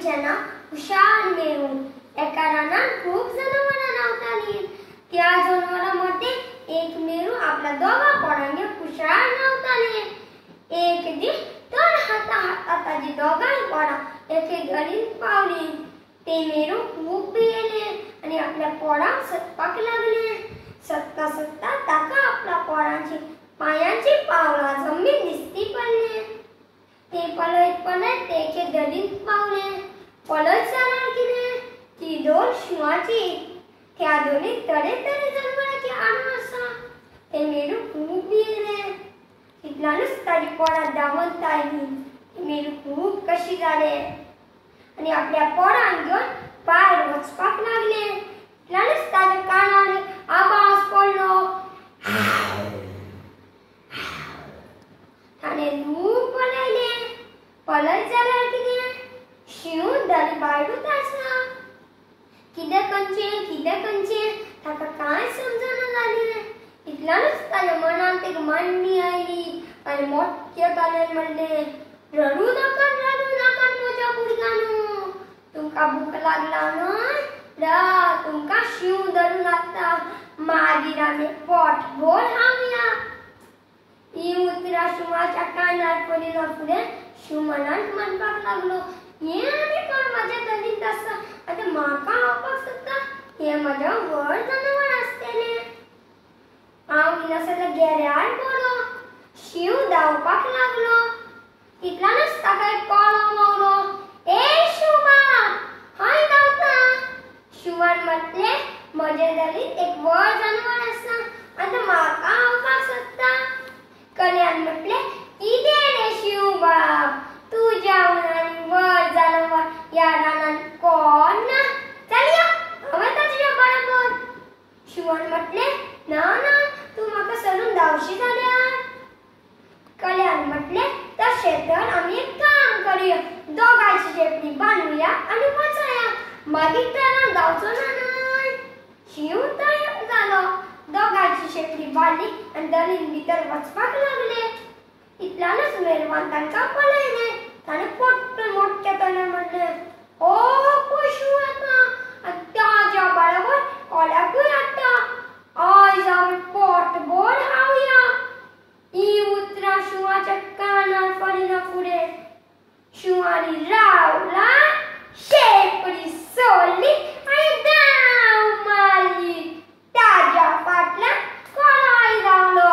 रानांचे नाव खुशाल मेरू. एका रानात खूप जनावरां रावताली. त्या जनावरांमध्ये एक मेरू आपल्या दोघा पोरांगे खुशाल रावताले. एक दीस दोन हाताची दोगांय पोरां एके दरीत पावली. ते मेरू खूप भियेले आणि आपल्या पोरांक सदपाक लागले. सदता सदता ताका आपल्या पोरांची पायांची पावलां जमीन दिसती पडले. ते पळयत तेचे दरीत पावले. पळत जाल्यार कितें, ती दोन शिवाची. त्या दोनी तरेतरे जनावरांची आडू आसा. ते मेरू खूप भियेले. तितल्यानूच ताची पोरां धांवत आयली. मेरू खूप कशी जाले आणि आपल्या पोरांक घेवन भायर वचपाक लागले. तितल्यानूच ताच्या कानार एक आवाज पडलो. ताणें खूब पळयले. पळयत जाल्यार कितें, शिव दरी भायरूच आसा. कितें करचें ताका कांय समजना जालें. इतल्यानूच ताच्या मनांत एक मांडणी आयली आनी मोठ्या तोंडान म्हणलें, रडू नाकात म्हज्या भुरग्यांनो. तुमकां भूक लागला न्हय, रा तुमकां शिव धरून हाडटा. मागीर आमी पोटभर खावया. ही उतरां शिवाच्या कानार पडिना फुडें शिव मनांत म्हणपाक लागलो, हें आनी कोण म्हाज्या दरीत आसा. आतां म्हाका खावपाक सोदता. हें म्हाज्या व्हड जनावर आसतलें. हांव विनासल्या घेऱ्यार पडलो. शिव धांवपाक लागलो. तितल्यानूच ताका एक कोलो मारलो. ए शिवबाब, खंय धांवता? शिवान म्हटलें, म्हजे दरीत एक व्हड जनावर आसा. आतां म्हाका खावपाक सोदता. कोल्यान म्हटलें, कितें रे शिवबाब, तुज्या आनी व्हड जनावर ह्या रानांत कोण ना. चल या, हांव येता तुज्या बरोबर. शिवान म्हटलें, ना तूं म्हाका सोडून धांवशी जाल्यार. कोल्यान म्हटलें, तशें तर आमी एक काम करुया. दोगांयची शेपडी बांदुया आनी वचया. मागीर रानांत धांवचो ना न्हय. शिव तयार जालो. दोगांयची शेपडी बांदली आनी दरीत भितर वचपाक लागले. इतल्यानूच मेरवान तांकां पळयलें. ताणें मोठ्या तोंडान म्हणलें, ओ पळय शिव येता आनी ताच्या बरोबर कोल्याकूय हाडटा. आयज आमी पोटभर खावया. ही उतरां शिवाच्या कानार पडिना फुडें शिवानी रावला, शेपडी सोडली आनी धांव मारली. ताच्या फाटल्यान कोलोय धांवलो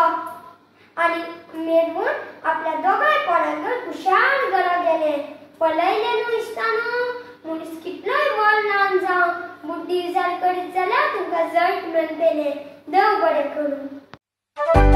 आनी मेरवून आपल्या दोगांय पोरांक घेवन खुशाल घरा गेले. पळयलें न्हू इश्टानो, मनीस कितलोय व्हड ल्हान जावं, बुद्धी विचार करीत जाल्यार तुमकां जैत मेळटलें. देव बरें करूं.